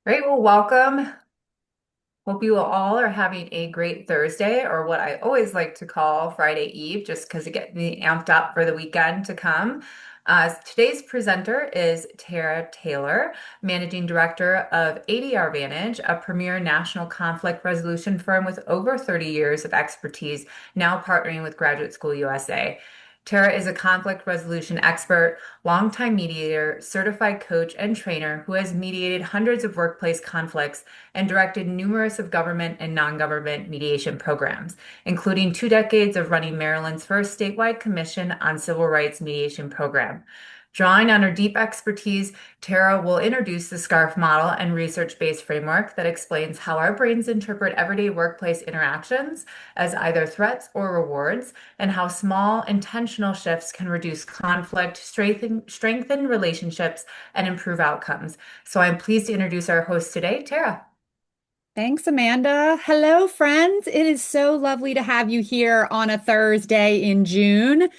Great. Well, welcome. Hope you all are having a great Thursday, or what I always like to call Friday Eve, just because it gets me amped up for the weekend to come. Today's presenter is Tara Taylor, Managing Director of ADR Vantage, a premier national conflict resolution firm with over 30 years of expertise, now partnering with Graduate School USA. Tara is a conflict resolution expert, longtime mediator, certified coach, and trainer who has mediated hundreds of workplace conflicts and directed numerous of government and non-government mediation programs, including 2 decades of running Maryland's first statewide commission on civil rights mediation program. Drawing on her deep expertise, Tara will introduce the SCARF model and research-based framework that explains how our brains interpret everyday workplace interactions as either threats or rewards, and how small intentional shifts can reduce conflict, strengthen relationships, and improve outcomes. So I'm pleased to introduce our host today, Tara. Thanks, Amanda. Hello, friends. It is so lovely to have you here on a Thursday in June.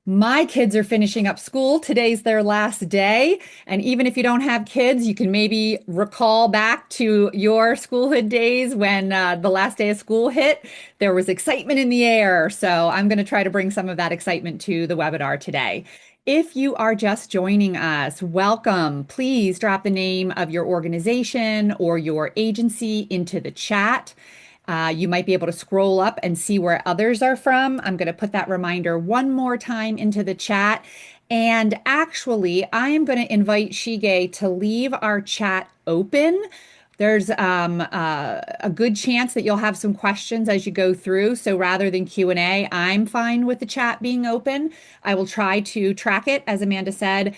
My kids are finishing up school. Today's their last day. And even if you don't have kids, you can maybe recall back to your schoolhood days when the last day of school hit. There was excitement in the air. So I'm going to try to bring some of that excitement to the webinar today. If you are just joining us, welcome. Please drop the name of your organization or your agency into the chat. You might be able to scroll up and see where others are from. I'm going to put that reminder one more time into the chat. And actually, I am going to invite Shige to leave our chat open. There's a good chance that you'll have some questions as you go through. So rather than Q&A, I'm fine with the chat being open. I will try to track it, as Amanda said,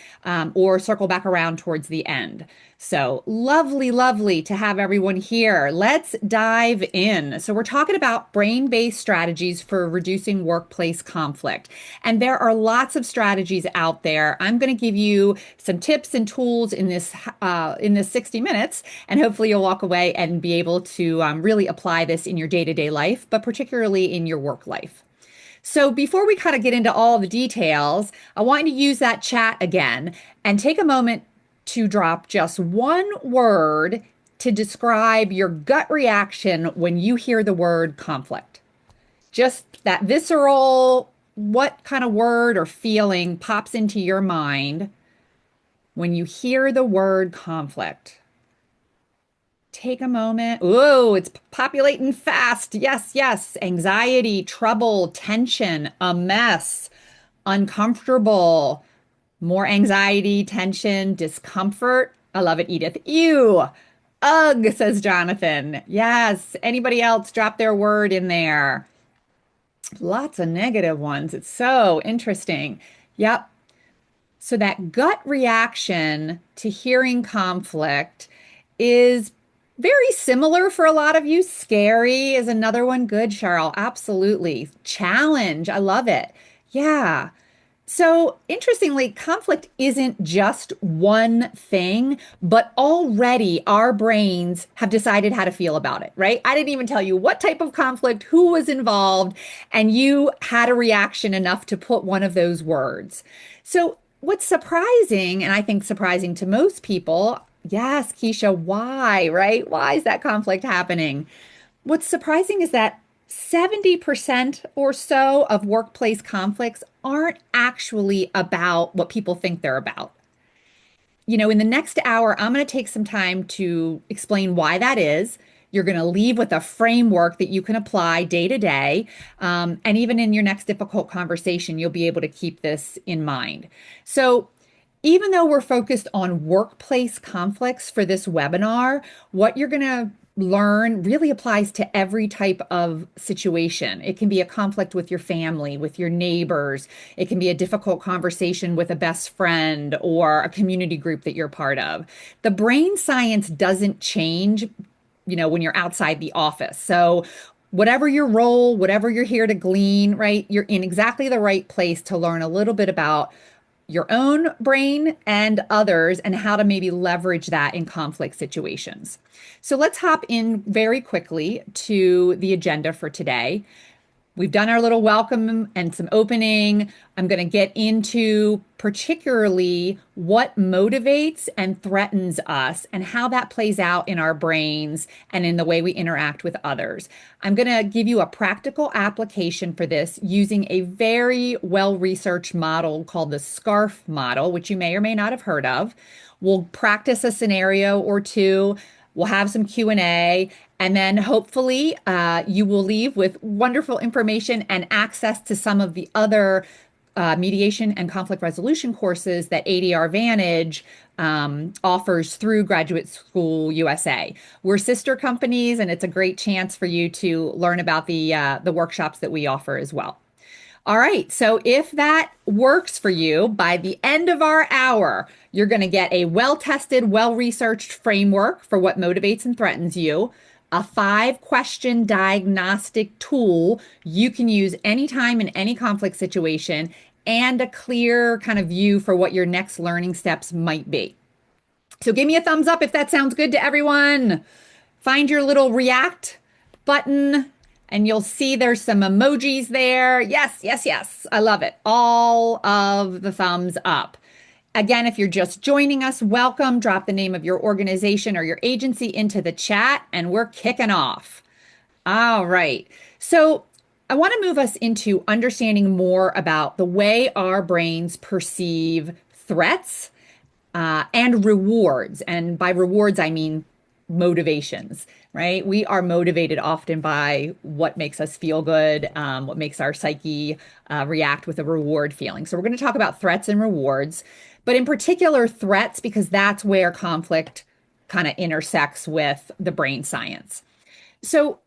or circle back around towards the end. So lovely, lovely to have everyone here. Let's dive in. So we're talking about brain-based strategies for reducing workplace conflict. And there are lots of strategies out there. I'm going to give you some tips and tools in this 60 minutes, and hopefully you'll walk away and be able to really apply this in your day-to-day life, but particularly in your work life. So before we kind of get into all the details, I want you to use that chat again and take a moment to drop just one word to describe your gut reaction when you hear the word conflict. Just that visceral, what kind of word or feeling pops into your mind when you hear the word conflict? Take a moment. Oh, it's populating fast. Yes, yes. Anxiety, trouble, tension, a mess, uncomfortable, more anxiety, tension, discomfort. I love it, Edith. Ew. Ugh, says Jonathan. Yes. Anybody else drop their word in there? Lots of negative ones. It's so interesting. Yep. So that gut reaction to hearing conflict is very similar for a lot of you. Scary is another one. Good, Cheryl. Absolutely. Challenge. I love it. Yeah. So interestingly, conflict isn't just one thing, but already our brains have decided how to feel about it, right? I didn't even tell you what type of conflict, who was involved, and you had a reaction enough to put one of those words. So what's surprising, and I think surprising to most people, yes, Keisha, why, right? Why is that conflict happening? What's surprising is that 70% or so of workplace conflicts aren't actually about what people think they're about. In the next hour, I'm going to take some time to explain why that is. You're going to leave with a framework that you can apply day to day. And even in your next difficult conversation, you'll be able to keep this in mind. So, even though we're focused on workplace conflicts for this webinar, what you're going to learn really applies to every type of situation. It can be a conflict with your family, with your neighbors. It can be a difficult conversation with a best friend or a community group that you're part of. The brain science doesn't change, when you're outside the office. So whatever your role, whatever you're here to glean, right, you're in exactly the right place to learn a little bit about your own brain and others and how to maybe leverage that in conflict situations. So let's hop in very quickly to the agenda for today. We've done our little welcome and some opening. I'm going to get into particularly what motivates and threatens us and how that plays out in our brains and in the way we interact with others. I'm going to give you a practical application for this using a very well-researched model called the SCARF model, which you may or may not have heard of. We'll practice a scenario or two. We'll have some Q&A, and then hopefully you will leave with wonderful information and access to some of the other mediation and conflict resolution courses that ADR Vantage offers through Graduate School USA. We're sister companies, and it's a great chance for you to learn about the workshops that we offer as well. All right. So if that works for you, by the end of our hour, you're going to get a well-tested, well-researched framework for what motivates and threatens you, a 5-question diagnostic tool you can use anytime in any conflict situation, and a clear kind of view for what your next learning steps might be. So give me a thumbs up if that sounds good to everyone. Find your little react button and you'll see there's some emojis there. Yes, yes, yes. I love it. All of the thumbs up. Again, if you're just joining us, welcome. Drop the name of your organization or your agency into the chat and we're kicking off. All right. So I want to move us into understanding more about the way our brains perceive threats and rewards. And by rewards, I mean motivations, right? We are motivated often by what makes us feel good, what makes our psyche react with a reward feeling. So we're going to talk about threats and rewards, but in particular, threats, because that's where conflict kind of intersects with the brain science. So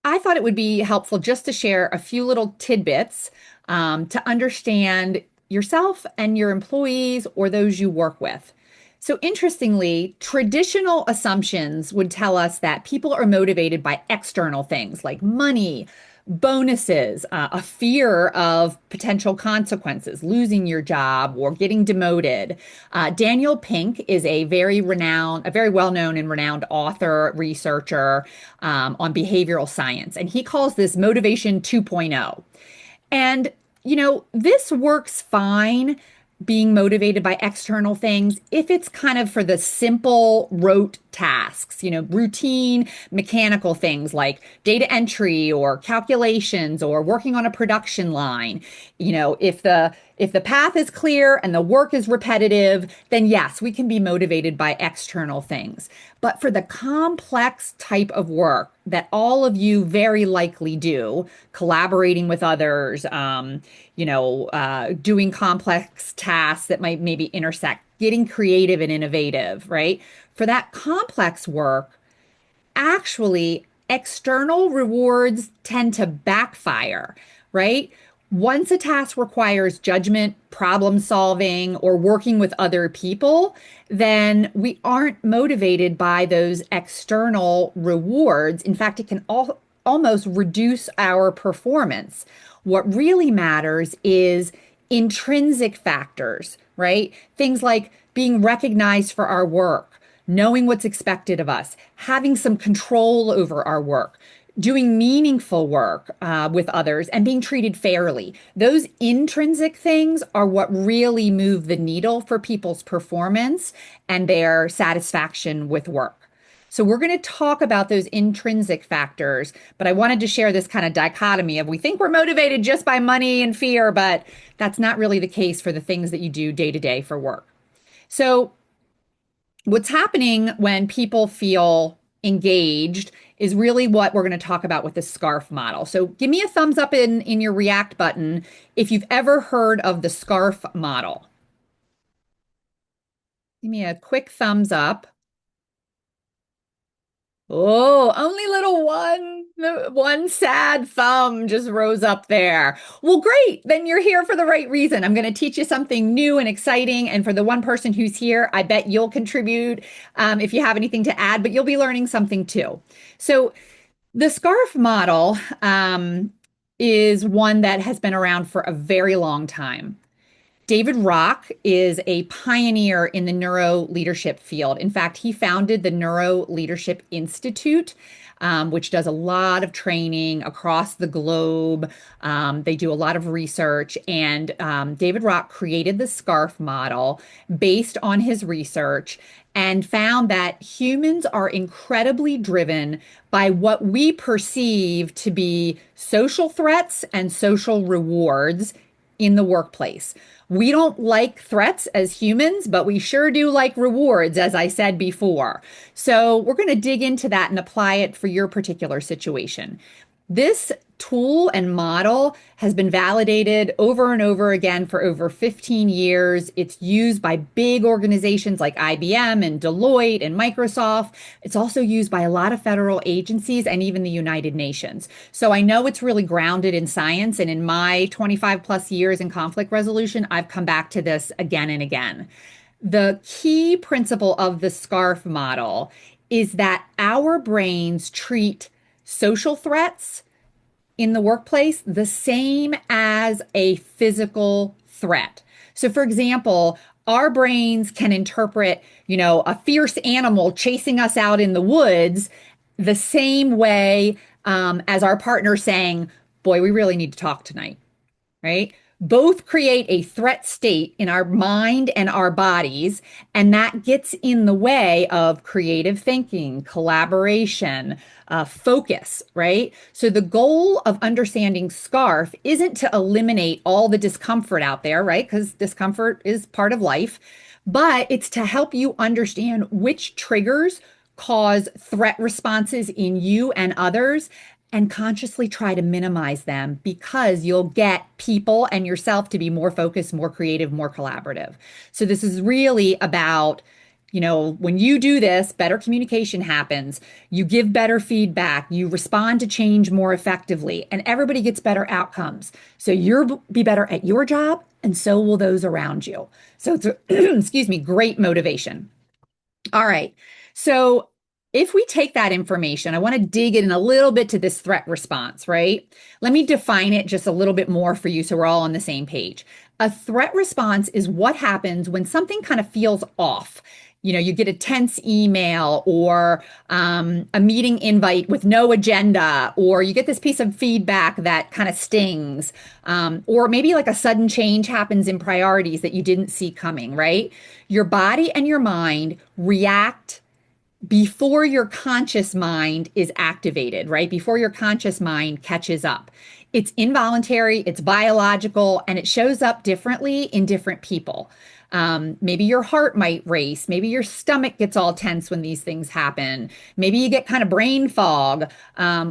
I thought it would be helpful just to share a few little tidbits to understand yourself and your employees or those you work with. So, interestingly, traditional assumptions would tell us that people are motivated by external things like money, bonuses, a fear of potential consequences, losing your job or getting demoted. Daniel Pink is a very well-known and renowned author, researcher on behavioral science, and he calls this motivation 2.0. And, this works fine being motivated by external things if it's kind of for the simple rote tasks, routine mechanical things like data entry or calculations or working on a production line. If the path is clear and the work is repetitive, then yes, we can be motivated by external things. But for the complex type of work that all of you very likely do, collaborating with others, doing complex tasks that might maybe intersect, getting creative and innovative, right? For that complex work, actually, external rewards tend to backfire, right? Once a task requires judgment, problem solving, or working with other people, then we aren't motivated by those external rewards. In fact, it can almost reduce our performance. What really matters is intrinsic factors, right? Things like being recognized for our work, knowing what's expected of us, having some control over our work, doing meaningful work with others, and being treated fairly. Those intrinsic things are what really move the needle for people's performance and their satisfaction with work. So we're going to talk about those intrinsic factors, but I wanted to share this kind of dichotomy of we think we're motivated just by money and fear, but that's not really the case for the things that you do day to day for work. So what's happening when people feel engaged is really what we're going to talk about with the SCARF model. So give me a thumbs up in your react button if you've ever heard of the SCARF model. Give me a quick thumbs up. Oh, only little one sad thumb just rose up there. Well, great. Then you're here for the right reason. I'm going to teach you something new and exciting. And for the one person who's here, I bet you'll contribute if you have anything to add, but you'll be learning something too. So the SCARF model is one that has been around for a very long time. David Rock is a pioneer in the neuro leadership field. In fact, he founded the Neuro Leadership Institute, which does a lot of training across the globe. They do a lot of research, and David Rock created the SCARF model based on his research and found that humans are incredibly driven by what we perceive to be social threats and social rewards in the workplace. We don't like threats as humans, but we sure do like rewards, as I said before. So we're going to dig into that and apply it for your particular situation. This tool and model has been validated over and over again for over 15 years. It's used by big organizations like IBM and Deloitte and Microsoft. It's also used by a lot of federal agencies and even the United Nations. So I know it's really grounded in science. And in my 25 plus years in conflict resolution, I've come back to this again and again. The key principle of the SCARF model is that our brains treat social threats in the workplace the same as a physical threat. So, for example, our brains can interpret, a fierce animal chasing us out in the woods the same way as our partner saying, "Boy, we really need to talk tonight," right? Both create a threat state in our mind and our bodies, and that gets in the way of creative thinking, collaboration, focus, right? So the goal of understanding SCARF isn't to eliminate all the discomfort out there, right? Because discomfort is part of life, but it's to help you understand which triggers cause threat responses in you and others and consciously try to minimize them because you'll get people and yourself to be more focused, more creative, more collaborative. So this is really about, when you do this, better communication happens, you give better feedback, you respond to change more effectively, and everybody gets better outcomes. So you'll be better at your job, and so will those around you. So it's a, excuse me, great motivation. All right. So if we take that information, I want to dig in a little bit to this threat response, right? Let me define it just a little bit more for you so we're all on the same page. A threat response is what happens when something kind of feels off. You get a tense email or a meeting invite with no agenda, or you get this piece of feedback that kind of stings, or maybe like a sudden change happens in priorities that you didn't see coming, right? Your body and your mind react before your conscious mind is activated, right? Before your conscious mind catches up. It's involuntary, it's biological, and it shows up differently in different people. Maybe your heart might race. Maybe your stomach gets all tense when these things happen. Maybe you get kind of brain fog.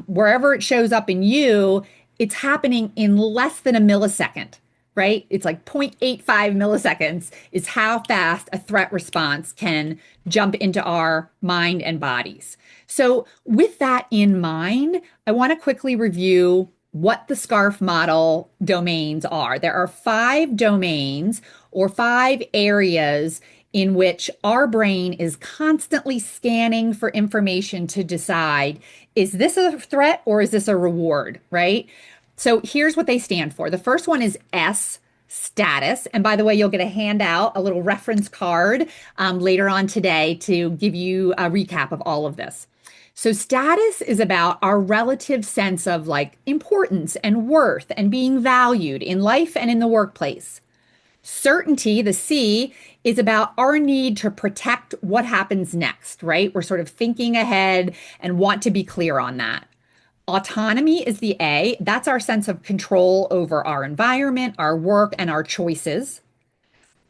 Wherever it shows up in you, it's happening in less than a millisecond, right? It's like 0.85 milliseconds is how fast a threat response can jump into our mind and bodies. So, with that in mind, I want to quickly review what the SCARF model domains are. There are 5 domains or 5 areas in which our brain is constantly scanning for information to decide, is this a threat or is this a reward, right? So here's what they stand for. The first one is S, status. And by the way, you'll get a handout, a little reference card later on today to give you a recap of all of this. So status is about our relative sense of like importance and worth and being valued in life and in the workplace. Certainty, the C, is about our need to protect what happens next, right? We're sort of thinking ahead and want to be clear on that. Autonomy is the A. That's our sense of control over our environment, our work, and our choices.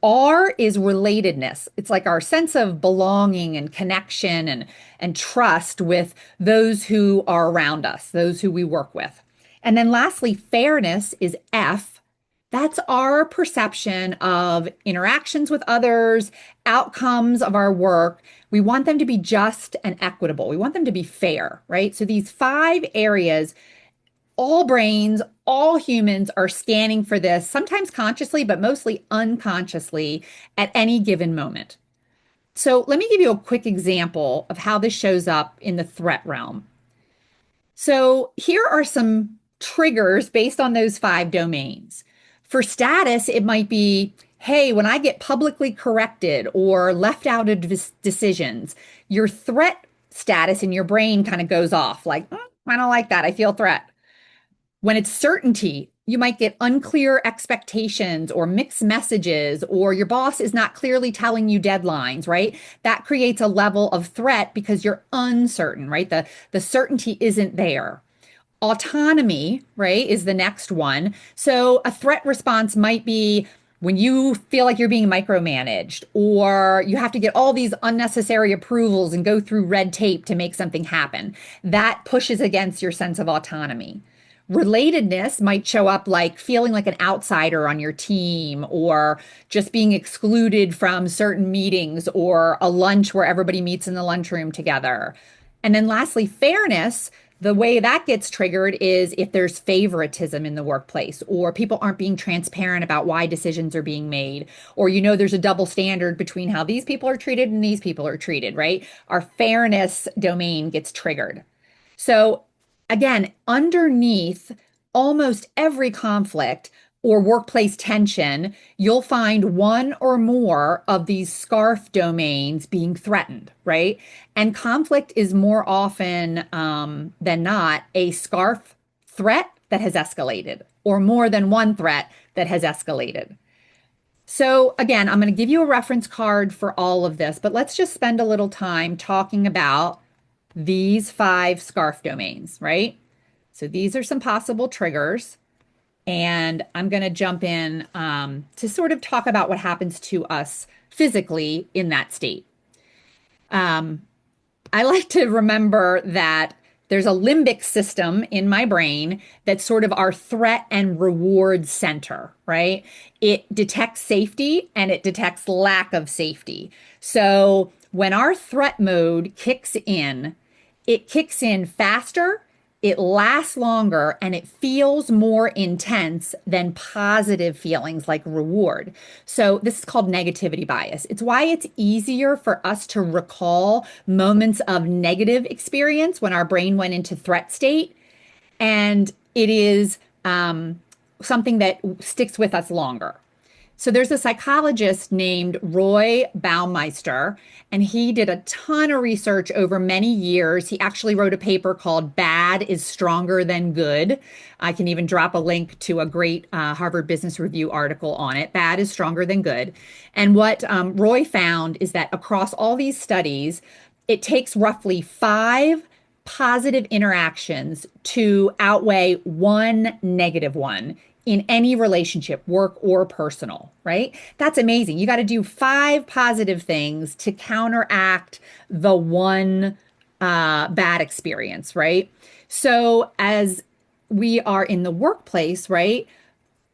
R is relatedness. It's like our sense of belonging and connection and trust with those who are around us, those who we work with. And then lastly, fairness is F. That's our perception of interactions with others, outcomes of our work. We want them to be just and equitable. We want them to be fair, right? So these 5 areas, all brains, all humans are scanning for this, sometimes consciously, but mostly unconsciously at any given moment. So let me give you a quick example of how this shows up in the threat realm. So here are some triggers based on those 5 domains. For status, it might be, hey, when I get publicly corrected or left out of decisions, your threat status in your brain kind of goes off like, I don't like that. I feel threat. When it's certainty, you might get unclear expectations or mixed messages, or your boss is not clearly telling you deadlines, right? That creates a level of threat because you're uncertain, right? The certainty isn't there. Autonomy, right, is the next one. So a threat response might be when you feel like you're being micromanaged, or you have to get all these unnecessary approvals and go through red tape to make something happen. That pushes against your sense of autonomy. Relatedness might show up like feeling like an outsider on your team, or just being excluded from certain meetings, or a lunch where everybody meets in the lunchroom together. And then lastly, fairness. The way that gets triggered is if there's favoritism in the workplace, or people aren't being transparent about why decisions are being made, or there's a double standard between how these people are treated and these people are treated, right? Our fairness domain gets triggered. So, again, underneath almost every conflict or workplace tension, you'll find one or more of these scarf domains being threatened, right? And conflict is more often than not a scarf threat that has escalated, or more than one threat that has escalated. So, again, I'm going to give you a reference card for all of this, but let's just spend a little time talking about these five scarf domains, right? So these are some possible triggers. And I'm going to jump in to sort of talk about what happens to us physically in that state. Um, I like to remember that there's a limbic system in my brain that's sort of our threat and reward center, right? It detects safety and it detects lack of safety. So when our threat mode kicks in, it kicks in faster, it lasts longer, and it feels more intense than positive feelings like reward. So, this is called negativity bias. It's why it's easier for us to recall moments of negative experience when our brain went into threat state. And it is something that sticks with us longer. So there's a psychologist named Roy Baumeister, and he did a ton of research over many years. He actually wrote a paper called Bad is Stronger Than Good. I can even drop a link to a great Harvard Business Review article on it. Bad is stronger than good. And what Roy found is that across all these studies, it takes roughly five positive interactions to outweigh one negative one in any relationship, work or personal, right? That's amazing. You got to do five positive things to counteract the one bad experience, right? So as we are in the workplace, right?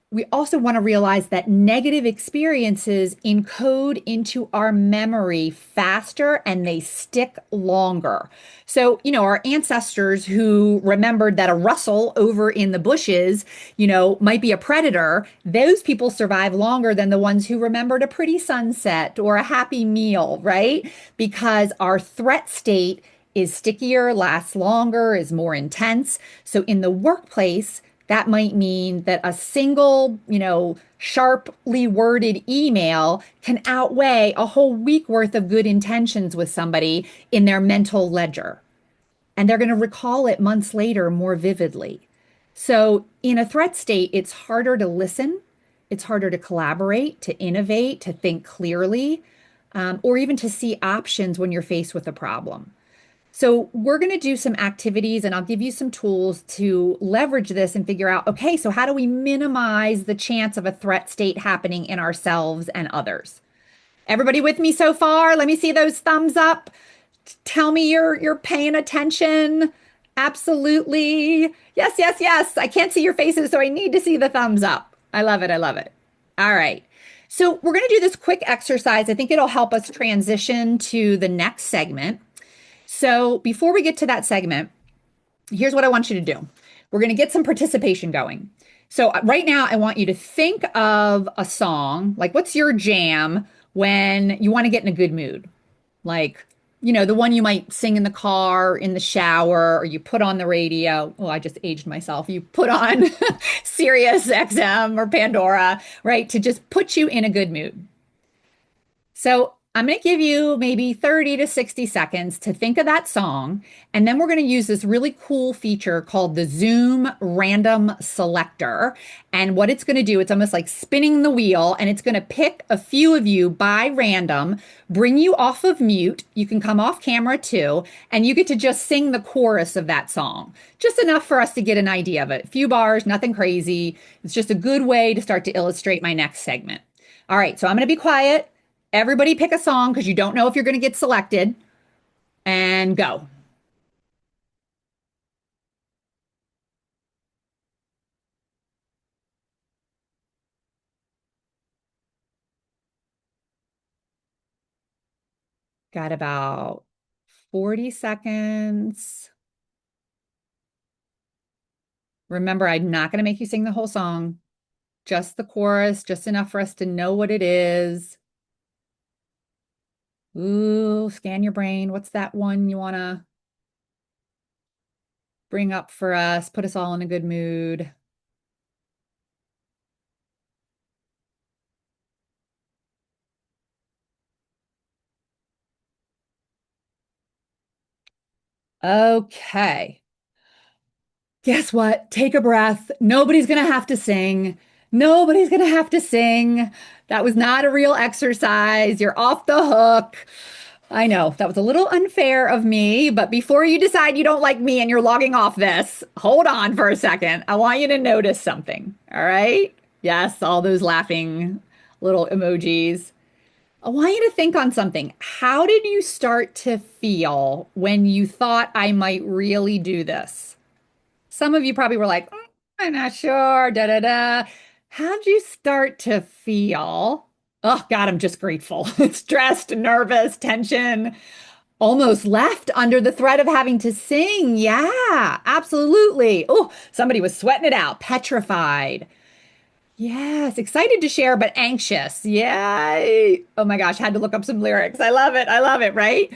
We also want to realize that negative experiences encode into our memory faster and they stick longer. So, our ancestors who remembered that a rustle over in the bushes, might be a predator, those people survive longer than the ones who remembered a pretty sunset or a happy meal, right? Because our threat state is stickier, lasts longer, is more intense. So, in the workplace, that might mean that a single, sharply worded email can outweigh a whole week worth of good intentions with somebody in their mental ledger. And they're going to recall it months later more vividly. So, in a threat state, it's harder to listen, it's harder to collaborate, to innovate, to think clearly, or even to see options when you're faced with a problem. So, we're going to do some activities and I'll give you some tools to leverage this and figure out, okay, so how do we minimize the chance of a threat state happening in ourselves and others? Everybody with me so far? Let me see those thumbs up. Tell me you're paying attention. Absolutely. Yes, yes, yes. I can't see your faces, so I need to see the thumbs up. I love it. I love it. All right. So, we're going to do this quick exercise. I think it'll help us transition to the next segment. So before we get to that segment, here's what I want you to do. We're going to get some participation going. So right now, I want you to think of a song. Like, what's your jam when you want to get in a good mood? Like, the one you might sing in the car, in the shower, or you put on the radio. Oh, I just aged myself. You put on Sirius XM or Pandora, right? To just put you in a good mood. So I'm going to give you maybe 30 to 60 seconds to think of that song. And then we're going to use this really cool feature called the Zoom Random Selector. And what it's going to do, it's almost like spinning the wheel, and it's going to pick a few of you by random, bring you off of mute. You can come off camera too, and you get to just sing the chorus of that song. Just enough for us to get an idea of it. A few bars, nothing crazy. It's just a good way to start to illustrate my next segment. All right, so I'm going to be quiet. Everybody pick a song because you don't know if you're going to get selected and go. Got about 40 seconds. Remember, I'm not going to make you sing the whole song, just the chorus, just enough for us to know what it is. Ooh, scan your brain. What's that one you want to bring up for us? Put us all in a good mood. Okay. Guess what? Take a breath. Nobody's going to have to sing. Nobody's going to have to sing. That was not a real exercise. You're off the hook. I know that was a little unfair of me, but before you decide you don't like me and you're logging off this, hold on for a second. I want you to notice something. All right? Yes, all those laughing little emojis. I want you to think on something. How did you start to feel when you thought I might really do this? Some of you probably were like, I'm not sure, da da da. How'd you start to feel? Oh, God, I'm just grateful. Stressed, nervous, tension, almost left under the threat of having to sing. Yeah, absolutely. Oh, somebody was sweating it out, petrified. Yes, excited to share, but anxious. Yay. Oh my gosh, had to look up some lyrics. I love it. I love it, right?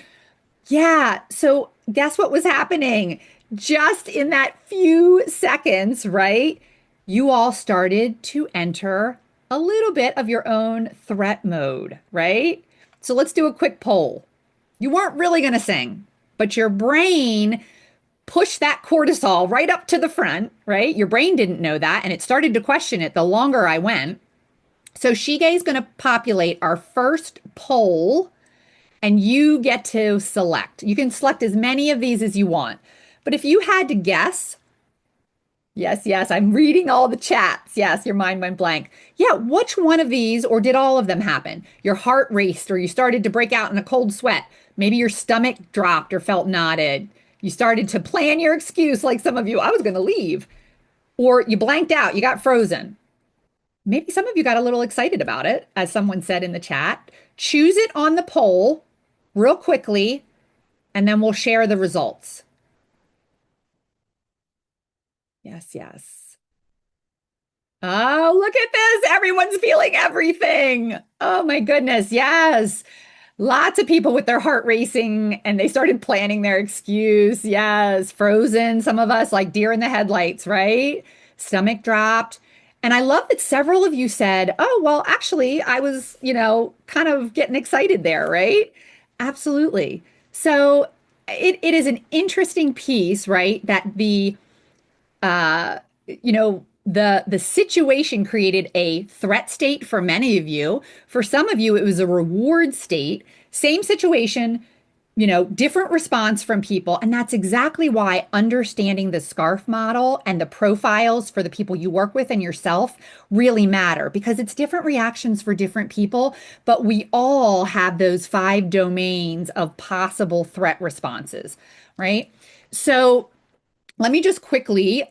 Yeah. So guess what was happening? Just in that few seconds, right? You all started to enter a little bit of your own threat mode, right? So let's do a quick poll. You weren't really going to sing, but your brain pushed that cortisol right up to the front, right? Your brain didn't know that, and it started to question it the longer I went. So Shige is going to populate our first poll, and you get to select. You can select as many of these as you want. But if you had to guess, yes, yes, I'm reading all the chats. Yes, your mind went blank. Yeah, which one of these, or did all of them happen? Your heart raced, or you started to break out in a cold sweat. Maybe your stomach dropped or felt knotted. You started to plan your excuse, like some of you, I was going to leave. Or you blanked out, you got frozen. Maybe some of you got a little excited about it, as someone said in the chat. Choose it on the poll real quickly, and then we'll share the results. Yes, yes. Oh, look at this. Everyone's feeling everything. Oh my goodness. Yes. Lots of people with their heart racing and they started planning their excuse. Yes. Frozen. Some of us like deer in the headlights, right? Stomach dropped. And I love that several of you said, oh, well, actually, I was, kind of getting excited there, right? Absolutely. So it is an interesting piece, right? That uh, the situation created a threat state for many of you. For some of you, it was a reward state. Same situation, different response from people. And that's exactly why understanding the SCARF model and the profiles for the people you work with and yourself really matter because it's different reactions for different people, but we all have those 5 domains of possible threat responses, right? So let me just quickly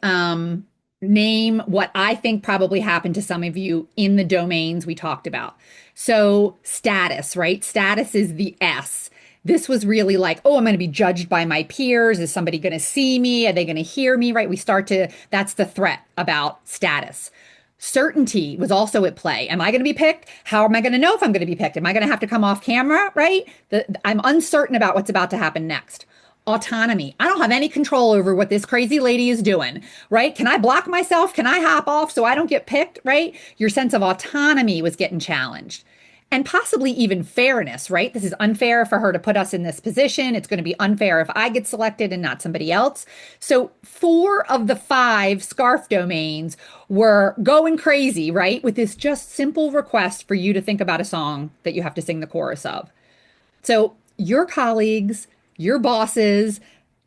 name what I think probably happened to some of you in the domains we talked about. So, status, right? Status is the S. This was really like, oh, I'm going to be judged by my peers. Is somebody going to see me? Are they going to hear me? Right? That's the threat about status. Certainty was also at play. Am I going to be picked? How am I going to know if I'm going to be picked? Am I going to have to come off camera, right? I'm uncertain about what's about to happen next. Autonomy. I don't have any control over what this crazy lady is doing, right? Can I block myself? Can I hop off so I don't get picked, right? Your sense of autonomy was getting challenged. And possibly even fairness, right? This is unfair for her to put us in this position. It's going to be unfair if I get selected and not somebody else. So, four of the five scarf domains were going crazy, right? With this just simple request for you to think about a song that you have to sing the chorus of. So your colleagues, your bosses,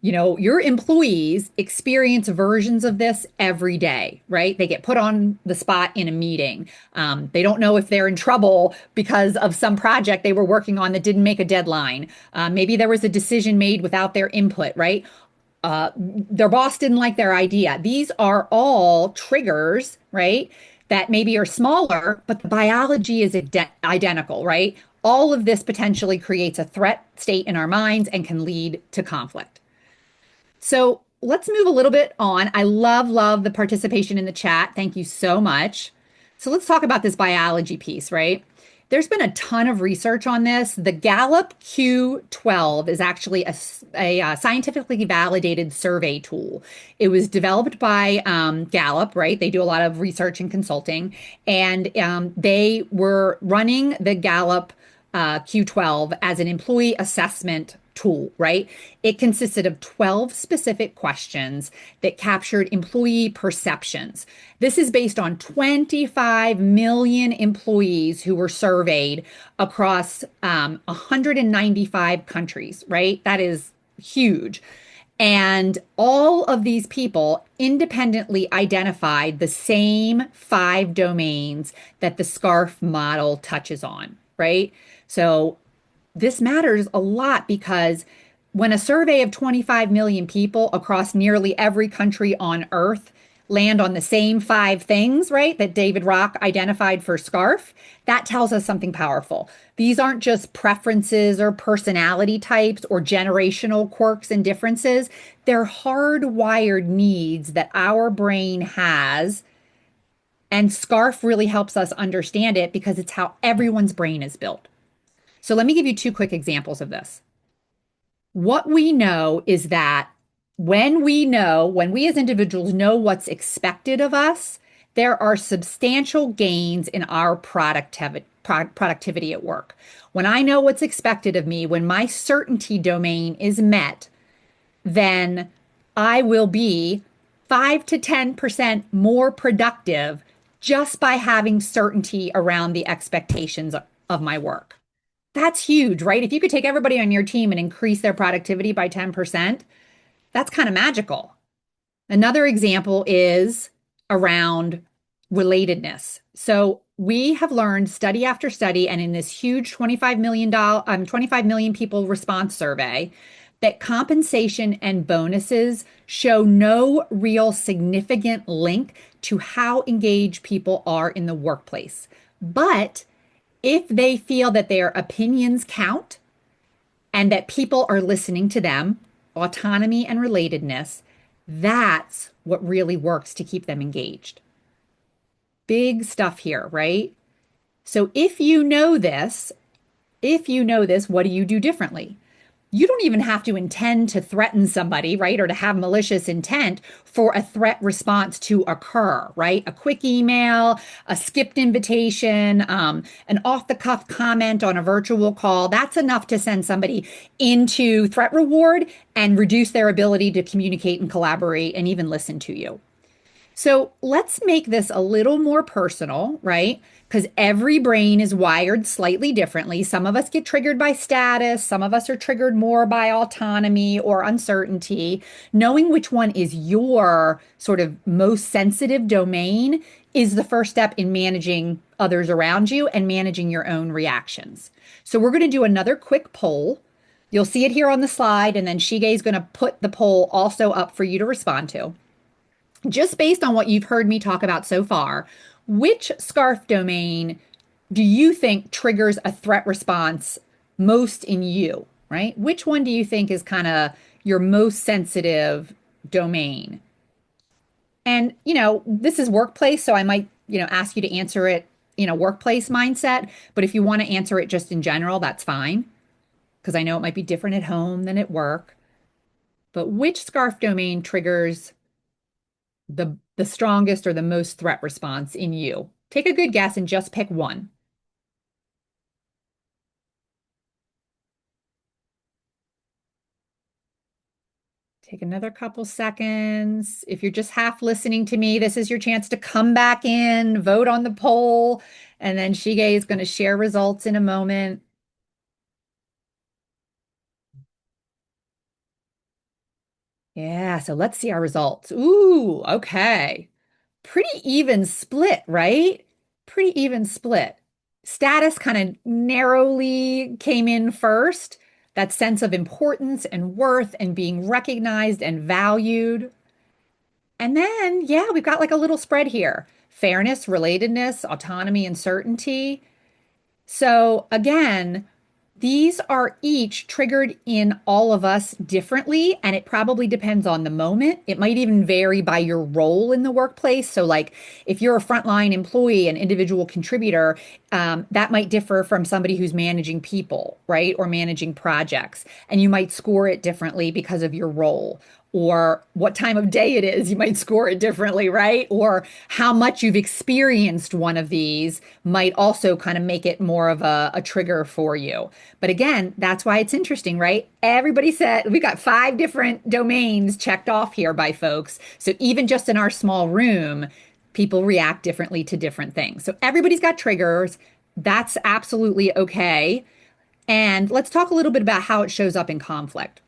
your employees experience versions of this every day, right? They get put on the spot in a meeting. They don't know if they're in trouble because of some project they were working on that didn't make a deadline. Maybe there was a decision made without their input, right? Their boss didn't like their idea. These are all triggers, right? That maybe are smaller, but the biology is identical, right? All of this potentially creates a threat state in our minds and can lead to conflict. So let's move a little bit on. I love the participation in the chat. Thank you so much. So let's talk about this biology piece, right? There's been a ton of research on this. The Gallup Q12 is actually a scientifically validated survey tool. It was developed by Gallup, right? They do a lot of research and consulting, and they were running the Gallup Q12 as an employee assessment tool, right? It consisted of 12 specific questions that captured employee perceptions. This is based on 25 million employees who were surveyed across 195 countries, right? That is huge. And all of these people independently identified the same five domains that the SCARF model touches on, right? So this matters a lot because when a survey of 25 million people across nearly every country on earth land on the same five things, right, that David Rock identified for SCARF, that tells us something powerful. These aren't just preferences or personality types or generational quirks and differences. They're hardwired needs that our brain has. And SCARF really helps us understand it because it's how everyone's brain is built. So let me give you two quick examples of this. What we know is that when we as individuals know what's expected of us, there are substantial gains in our productivity at work. When I know what's expected of me, when my certainty domain is met, then I will be 5 to 10% more productive just by having certainty around the expectations of my work. That's huge, right? If you could take everybody on your team and increase their productivity by 10%, that's kind of magical. Another example is around relatedness. So we have learned study after study, and in this huge 25 million people response survey, that compensation and bonuses show no real significant link to how engaged people are in the workplace. But if they feel that their opinions count and that people are listening to them, autonomy and relatedness, that's what really works to keep them engaged. Big stuff here, right? So if you know this, what do you do differently? You don't even have to intend to threaten somebody, right? Or to have malicious intent for a threat response to occur, right? A quick email, a skipped invitation, an off the cuff comment on a virtual call. That's enough to send somebody into threat reward and reduce their ability to communicate and collaborate and even listen to you. So let's make this a little more personal, right? Because every brain is wired slightly differently. Some of us get triggered by status, some of us are triggered more by autonomy or uncertainty. Knowing which one is your sort of most sensitive domain is the first step in managing others around you and managing your own reactions. So we're going to do another quick poll. You'll see it here on the slide, and then Shige is going to put the poll also up for you to respond to. Just based on what you've heard me talk about so far, which scarf domain do you think triggers a threat response most in you, right? Which one do you think is kind of your most sensitive domain? And, this is workplace, so I might, ask you to answer it in a workplace mindset. But if you want to answer it just in general, that's fine, because I know it might be different at home than at work. But which scarf domain triggers the strongest or the most threat response in you? Take a good guess and just pick one. Take another couple seconds. If you're just half listening to me, this is your chance to come back in, vote on the poll, and then Shige is going to share results in a moment. Yeah, so let's see our results. Ooh, okay. Pretty even split, right? Pretty even split. Status kind of narrowly came in first. That sense of importance and worth and being recognized and valued. And then, yeah, we've got like a little spread here. Fairness, relatedness, autonomy, and certainty. So again, these are each triggered in all of us differently, and it probably depends on the moment. It might even vary by your role in the workplace. So, like if you're a frontline employee, an individual contributor, that might differ from somebody who's managing people, right? Or managing projects. And you might score it differently because of your role. Or what time of day it is, you might score it differently, right? Or how much you've experienced one of these might also kind of make it more of a trigger for you. But again, that's why it's interesting, right? Everybody said we got 5 different domains checked off here by folks. So even just in our small room, people react differently to different things. So everybody's got triggers. That's absolutely okay. And let's talk a little bit about how it shows up in conflict.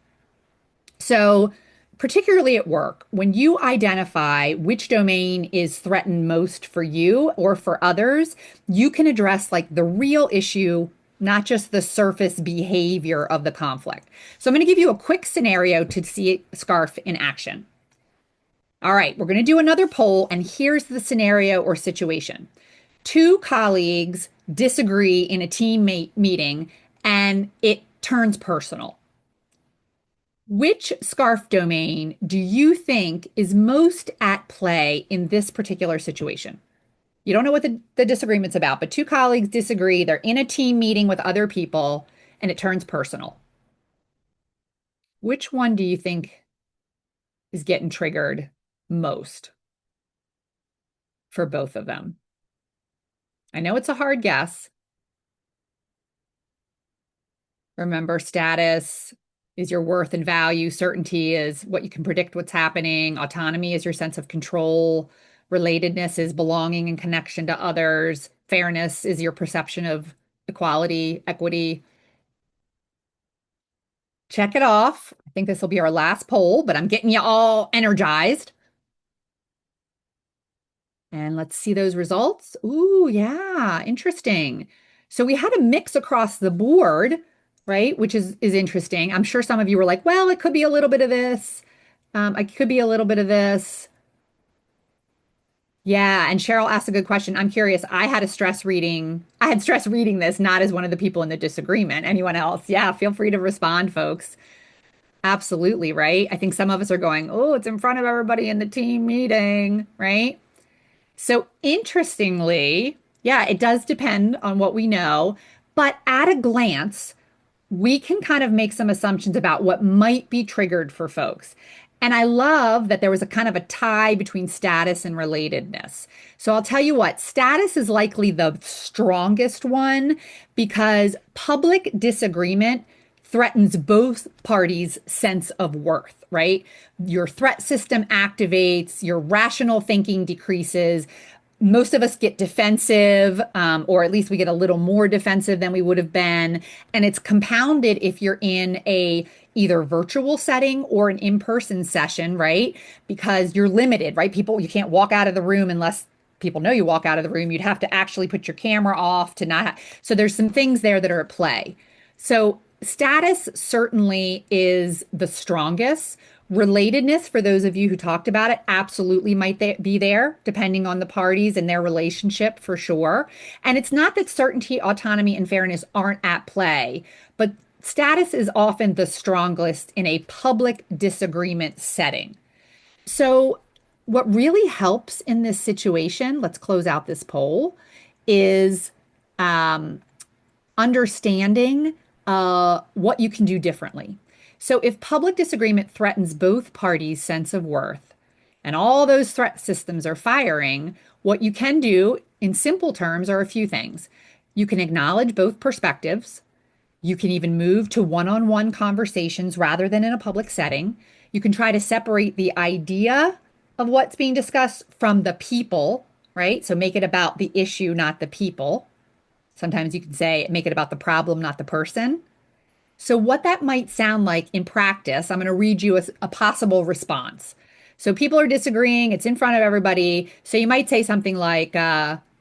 So, particularly at work, when you identify which domain is threatened most for you or for others, you can address like the real issue, not just the surface behavior of the conflict. So, I'm going to give you a quick scenario to see SCARF in action. All right, we're going to do another poll, and here's the scenario or situation. Two colleagues disagree in a meeting, and it turns personal. Which scarf domain do you think is most at play in this particular situation? You don't know what the disagreement's about, but two colleagues disagree. They're in a team meeting with other people and it turns personal. Which one do you think is getting triggered most for both of them? I know it's a hard guess. Remember, status is your worth and value. Certainty is what you can predict what's happening. Autonomy is your sense of control. Relatedness is belonging and connection to others. Fairness is your perception of equality, equity. Check it off. I think this will be our last poll, but I'm getting you all energized. And let's see those results. Ooh, yeah, interesting. So we had a mix across the board, right? Which is interesting. I'm sure some of you were like, well, it could be a little bit of this. It could be a little bit of this. Yeah, and Cheryl asked a good question. I'm curious. I had stress reading this, not as one of the people in the disagreement. Anyone else? Yeah, feel free to respond, folks. Absolutely, right? I think some of us are going, oh, it's in front of everybody in the team meeting, right? So interestingly, yeah, it does depend on what we know, but at a glance, we can kind of make some assumptions about what might be triggered for folks. And I love that there was a kind of a tie between status and relatedness. So I'll tell you what, status is likely the strongest one because public disagreement threatens both parties' sense of worth, right? Your threat system activates, your rational thinking decreases. Most of us get defensive, or at least we get a little more defensive than we would have been. And it's compounded if you're in a either virtual setting or an in-person session, right? Because you're limited, right? You can't walk out of the room unless people know you walk out of the room. You'd have to actually put your camera off to not. So there's some things there that are at play. So status certainly is the strongest. Relatedness, for those of you who talked about it, absolutely might be there, depending on the parties and their relationship for sure. And it's not that certainty, autonomy, and fairness aren't at play, but status is often the strongest in a public disagreement setting. So what really helps in this situation, let's close out this poll, is um, understanding what you can do differently. So, if public disagreement threatens both parties' sense of worth and all those threat systems are firing, what you can do in simple terms are a few things. You can acknowledge both perspectives. You can even move to one on one conversations rather than in a public setting. You can try to separate the idea of what's being discussed from the people, right? So make it about the issue, not the people. Sometimes you can say, make it about the problem, not the person. So, what that might sound like in practice, I'm going to read you a possible response. So, people are disagreeing, it's in front of everybody. So, you might say something like,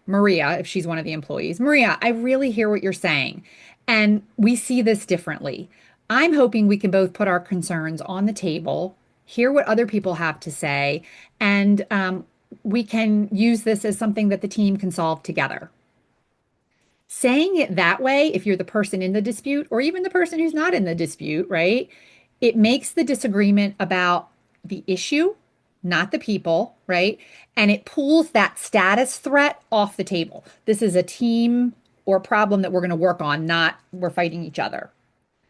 Maria, if she's one of the employees, Maria, I really hear what you're saying. And we see this differently. I'm hoping we can both put our concerns on the table, hear what other people have to say, and we can use this as something that the team can solve together. Saying it that way, if you're the person in the dispute or even the person who's not in the dispute, right? It makes the disagreement about the issue, not the people, right? And it pulls that status threat off the table. This is a team or problem that we're going to work on, not we're fighting each other.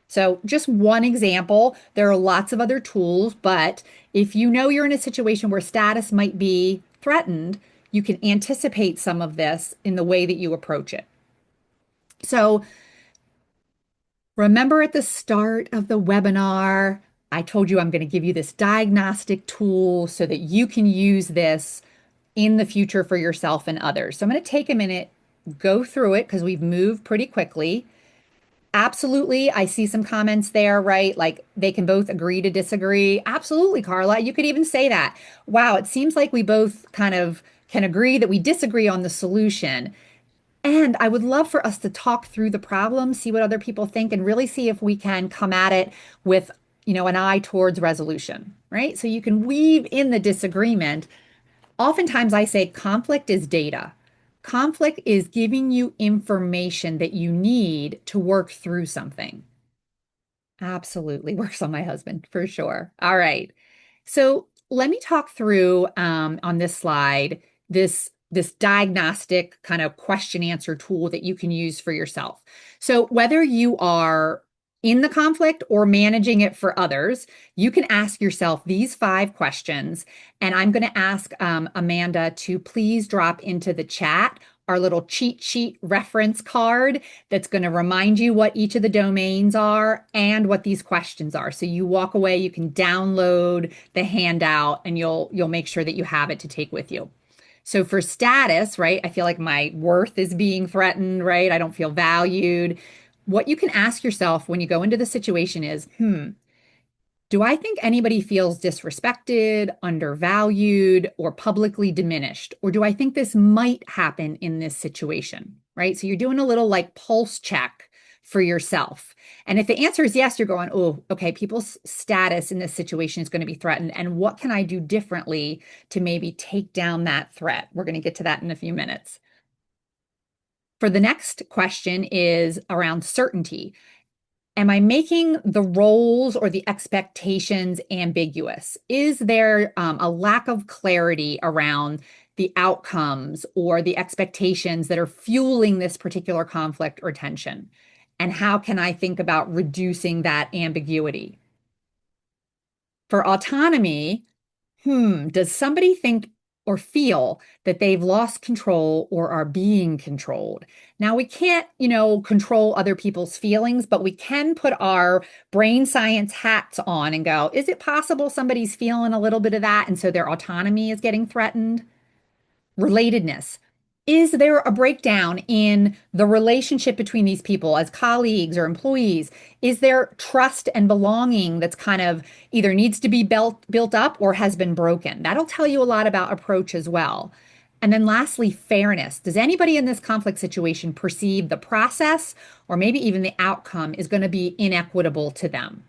So, just one example. There are lots of other tools, but if you know you're in a situation where status might be threatened, you can anticipate some of this in the way that you approach it. So, remember at the start of the webinar, I told you I'm going to give you this diagnostic tool so that you can use this in the future for yourself and others. So I'm going to take a minute, go through it because we've moved pretty quickly. Absolutely. I see some comments there, right? Like they can both agree to disagree. Absolutely, Carla. You could even say that. Wow, it seems like we both kind of can agree that we disagree on the solution. And I would love for us to talk through the problem, see what other people think, and really see if we can come at it with, an eye towards resolution, right? So you can weave in the disagreement. Oftentimes I say conflict is data. Conflict is giving you information that you need to work through something. Absolutely works on my husband for sure. All right. So let me talk through on this slide this diagnostic kind of question answer tool that you can use for yourself. So whether you are in the conflict or managing it for others, you can ask yourself these 5 questions. And I'm going to ask Amanda to please drop into the chat our little cheat sheet reference card that's going to remind you what each of the domains are and what these questions are. So you walk away, you can download the handout and you'll make sure that you have it to take with you. So for status, right? I feel like my worth is being threatened, right? I don't feel valued. What you can ask yourself when you go into the situation is, do I think anybody feels disrespected, undervalued, or publicly diminished? Or do I think this might happen in this situation? Right. So you're doing a little like pulse check for yourself. And if the answer is yes, you're going, oh, okay, people's status in this situation is going to be threatened. And what can I do differently to maybe take down that threat? We're going to get to that in a few minutes. For the next question is around certainty. Am I making the roles or the expectations ambiguous? Is there a lack of clarity around the outcomes or the expectations that are fueling this particular conflict or tension? And how can I think about reducing that ambiguity? For autonomy, does somebody think or feel that they've lost control or are being controlled? Now, we can't, control other people's feelings, but we can put our brain science hats on and go, is it possible somebody's feeling a little bit of that? And so their autonomy is getting threatened? Relatedness. Is there a breakdown in the relationship between these people as colleagues or employees? Is there trust and belonging that's kind of either needs to be built up or has been broken? That'll tell you a lot about approach as well. And then lastly, fairness. Does anybody in this conflict situation perceive the process or maybe even the outcome is going to be inequitable to them?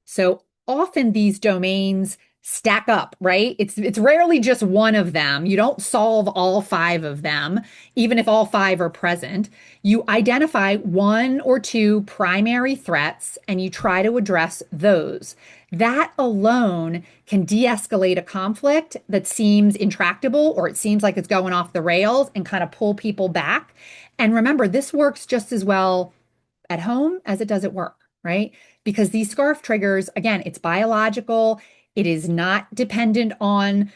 So often these domains stack up, right? It's rarely just one of them. You don't solve all five of them, even if all five are present. You identify one or two primary threats and you try to address those. That alone can de-escalate a conflict that seems intractable or it seems like it's going off the rails and kind of pull people back. And remember, this works just as well at home as it does at work, right? Because these scarf triggers, again, it's biological. It is not dependent on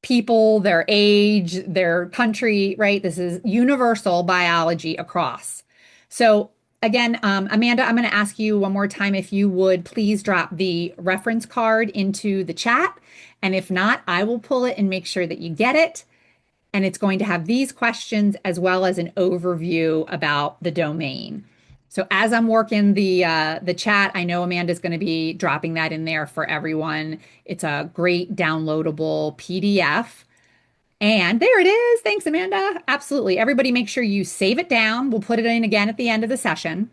people, their age, their country, right? This is universal biology across. So, again, Amanda, I'm going to ask you one more time if you would please drop the reference card into the chat. And if not, I will pull it and make sure that you get it. And it's going to have these questions as well as an overview about the domain. So as I'm working the chat, I know Amanda's going to be dropping that in there for everyone. It's a great downloadable PDF. And there it is. Thanks, Amanda. Absolutely. Everybody make sure you save it down. We'll put it in again at the end of the session.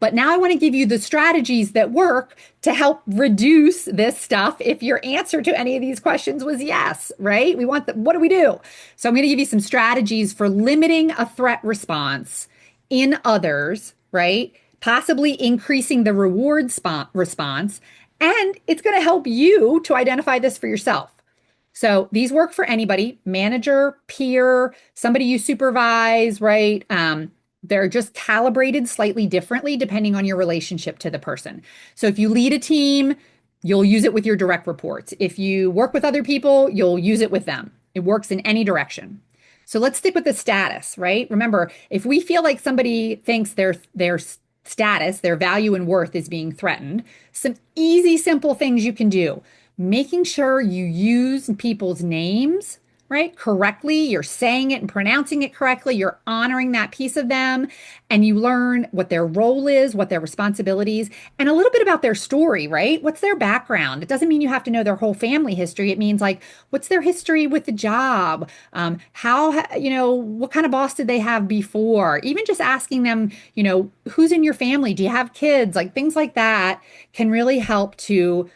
But now I want to give you the strategies that work to help reduce this stuff if your answer to any of these questions was yes, right? What do we do? So I'm going to give you some strategies for limiting a threat response in others, right? Possibly increasing the response. And it's going to help you to identify this for yourself. So these work for anybody, manager, peer, somebody you supervise, right? They're just calibrated slightly differently depending on your relationship to the person. So if you lead a team, you'll use it with your direct reports. If you work with other people, you'll use it with them. It works in any direction. So let's stick with the status, right? Remember, if we feel like somebody thinks their status, their value and worth is being threatened, some easy, simple things you can do. Making sure you use people's names, right, correctly. You're saying it and pronouncing it correctly. You're honoring that piece of them. And you learn what their role is, what their responsibilities, and a little bit about their story, right? What's their background? It doesn't mean you have to know their whole family history. It means like, what's their history with the job? What kind of boss did they have before? Even just asking them, who's in your family? Do you have kids? Like things like that can really help to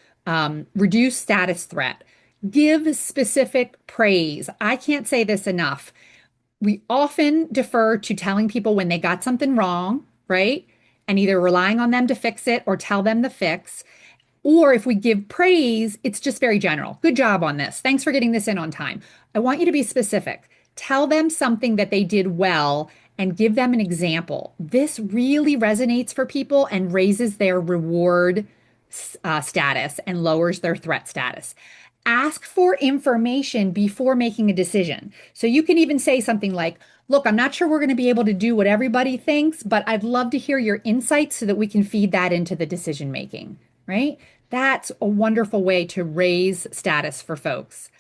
reduce status threat. Give specific praise. I can't say this enough. We often defer to telling people when they got something wrong, right? And either relying on them to fix it or tell them the fix. Or if we give praise, it's just very general. Good job on this. Thanks for getting this in on time. I want you to be specific. Tell them something that they did well and give them an example. This really resonates for people and raises their reward status and lowers their threat status. Ask for information before making a decision. So you can even say something like, look, I'm not sure we're going to be able to do what everybody thinks, but I'd love to hear your insights so that we can feed that into the decision making, right? That's a wonderful way to raise status for folks.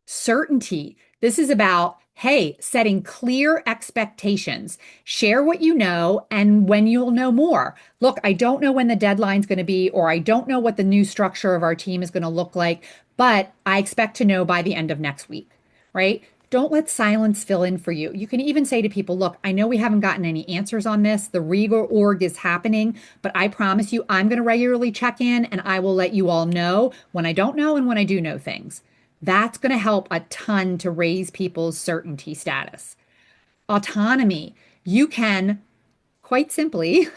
Certainty. This is about, hey, setting clear expectations. Share what you know and when you'll know more. Look, I don't know when the deadline's going to be, or I don't know what the new structure of our team is going to look like, but I expect to know by the end of next week, right? Don't let silence fill in for you. You can even say to people, look, I know we haven't gotten any answers on this. The reorg is happening, but I promise you, I'm going to regularly check in and I will let you all know when I don't know and when I do know things. That's going to help a ton to raise people's certainty status. Autonomy. You can quite simply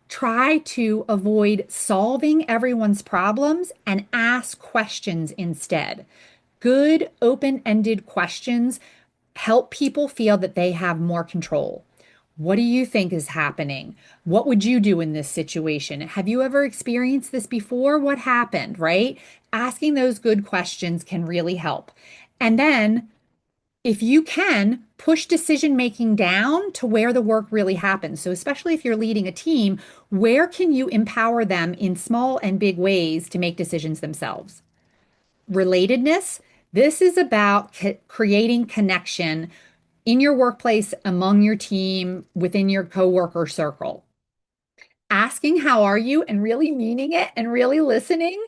try to avoid solving everyone's problems and ask questions instead. Good open-ended questions help people feel that they have more control. What do you think is happening? What would you do in this situation? Have you ever experienced this before? What happened, right? Asking those good questions can really help. And then, if you can, push decision making down to where the work really happens. So, especially if you're leading a team, where can you empower them in small and big ways to make decisions themselves? Relatedness. This is about creating connection in your workplace, among your team, within your coworker circle. Asking how are you and really meaning it and really listening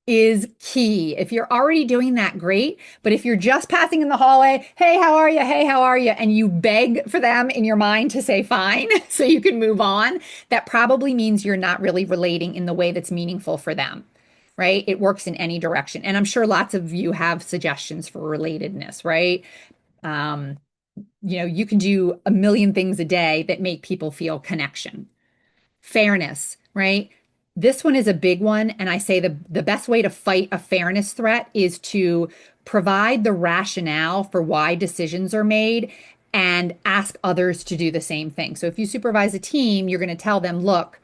is key. If you're already doing that, great. But if you're just passing in the hallway, hey, how are you? Hey, how are you? And you beg for them in your mind to say fine so you can move on, that probably means you're not really relating in the way that's meaningful for them, right? It works in any direction. And I'm sure lots of you have suggestions for relatedness, right? Um, you can do a million things a day that make people feel connection. Fairness, right? This one is a big one. And I say the best way to fight a fairness threat is to provide the rationale for why decisions are made and ask others to do the same thing. So if you supervise a team, you're going to tell them, look,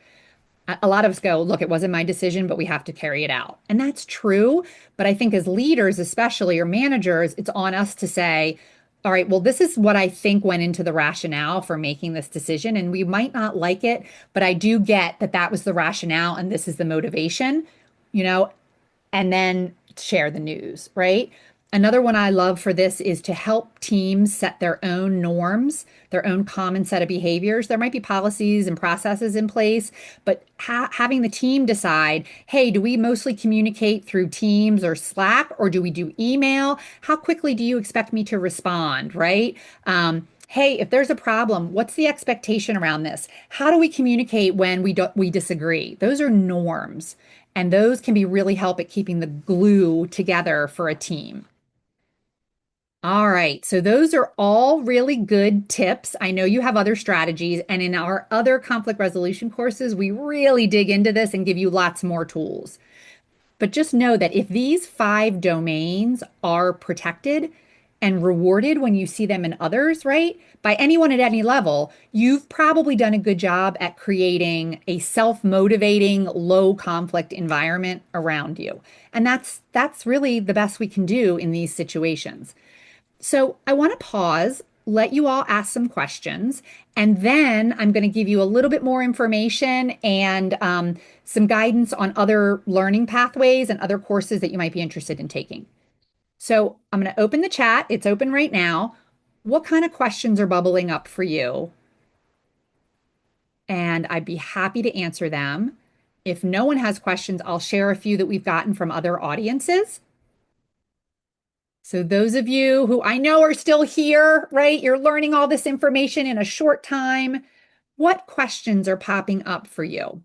a lot of us go, look, it wasn't my decision, but we have to carry it out. And that's true. But I think as leaders, especially or managers, it's on us to say, all right, well, this is what I think went into the rationale for making this decision. And we might not like it, but I do get that that was the rationale and this is the motivation, you know, and then share the news, right? Another one I love for this is to help teams set their own norms, their own common set of behaviors. There might be policies and processes in place, but having the team decide, hey, do we mostly communicate through Teams or Slack, or do we do email? How quickly do you expect me to respond, right? Hey, if there's a problem, what's the expectation around this? How do we communicate when we disagree? Those are norms. And those can be really help at keeping the glue together for a team. All right. So those are all really good tips. I know you have other strategies, and in our other conflict resolution courses, we really dig into this and give you lots more tools. But just know that if these five domains are protected and rewarded when you see them in others, right? By anyone at any level, you've probably done a good job at creating a self-motivating, low conflict environment around you. And that's really the best we can do in these situations. So I want to pause, let you all ask some questions, and then I'm going to give you a little bit more information and some guidance on other learning pathways and other courses that you might be interested in taking. So I'm going to open the chat. It's open right now. What kind of questions are bubbling up for you? And I'd be happy to answer them. If no one has questions, I'll share a few that we've gotten from other audiences. So those of you who I know are still here, right? You're learning all this information in a short time. What questions are popping up for you?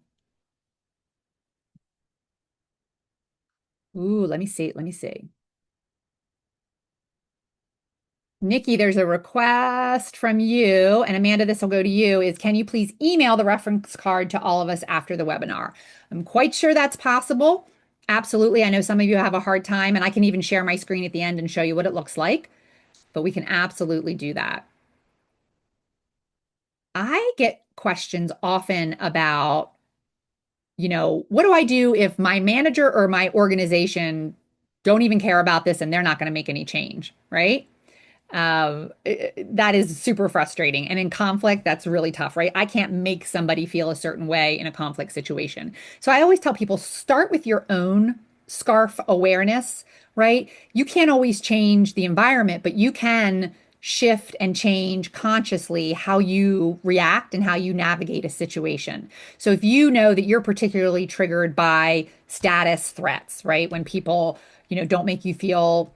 Ooh, let me see. Let me see. Nikki, there's a request from you, and Amanda, this will go to you, is can you please email the reference card to all of us after the webinar? I'm quite sure that's possible. Absolutely. I know some of you have a hard time, and I can even share my screen at the end and show you what it looks like, but we can absolutely do that. I get questions often about, what do I do if my manager or my organization don't even care about this and they're not going to make any change, right? That is super frustrating. And in conflict, that's really tough, right? I can't make somebody feel a certain way in a conflict situation. So I always tell people start with your own scarf awareness, right? You can't always change the environment, but you can shift and change consciously how you react and how you navigate a situation. So if you know that you're particularly triggered by status threats, right? When people, don't make you feel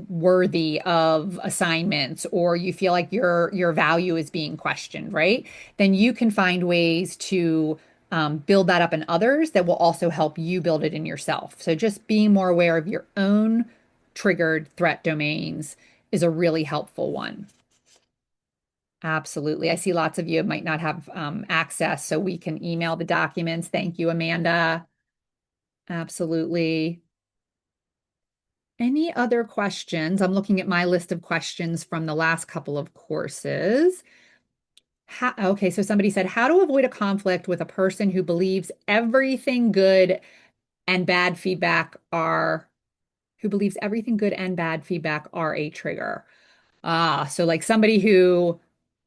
worthy of assignments or you feel like your value is being questioned, right? Then you can find ways to build that up in others that will also help you build it in yourself. So just being more aware of your own triggered threat domains is a really helpful one. Absolutely. I see lots of you might not have access, so we can email the documents. Thank you, Amanda. Absolutely. Any other questions? I'm looking at my list of questions from the last couple of courses. Okay, so somebody said, how to avoid a conflict with a person who believes everything good and bad feedback are, who believes everything good and bad feedback are a trigger. So like somebody who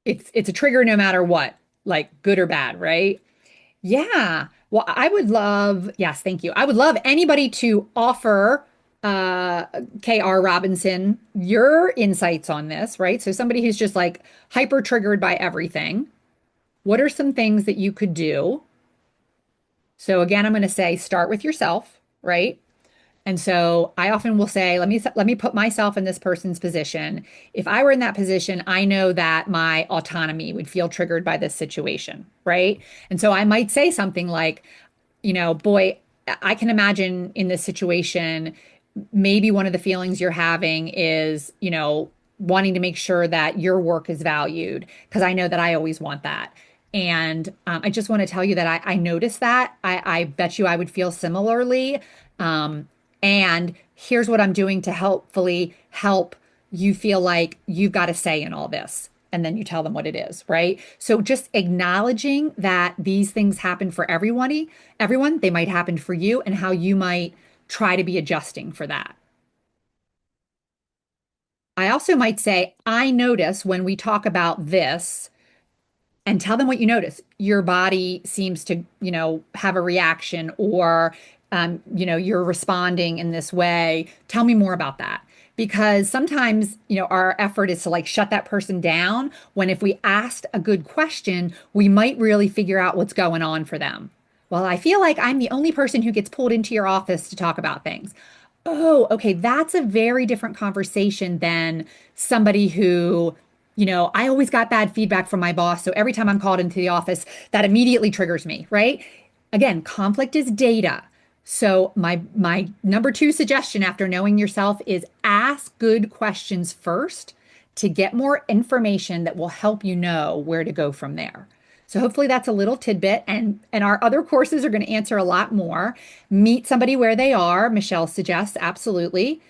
it's a trigger no matter what, like good or bad, right? Yeah. Well, I would love, yes, thank you. I would love anybody to offer uh KR Robinson your insights on this, right? So somebody who's just like hyper triggered by everything. What are some things that you could do? So again, I'm going to say start with yourself, right? And so I often will say, let me put myself in this person's position. If I were in that position, I know that my autonomy would feel triggered by this situation, right? And so I might say something like, boy, I can imagine in this situation, maybe one of the feelings you're having is, wanting to make sure that your work is valued, because I know that I always want that. And I just want to tell you that I noticed that. I bet you I would feel similarly. Um, and here's what I'm doing to helpfully help you feel like you've got a say in all this. And then you tell them what it is, right? So just acknowledging that these things happen for everyone, they might happen for you, and how you might try to be adjusting for that. I also might say, I notice when we talk about this, and tell them what you notice. Your body seems to, have a reaction, or, you're responding in this way. Tell me more about that. Because sometimes, our effort is to like shut that person down, when if we asked a good question, we might really figure out what's going on for them. Well, I feel like I'm the only person who gets pulled into your office to talk about things. Oh, okay. That's a very different conversation than somebody who, I always got bad feedback from my boss. So every time I'm called into the office, that immediately triggers me, right? Again, conflict is data. So my number two suggestion after knowing yourself is ask good questions first to get more information that will help you know where to go from there. So hopefully that's a little tidbit, and our other courses are going to answer a lot more. Meet somebody where they are, Michelle suggests, absolutely.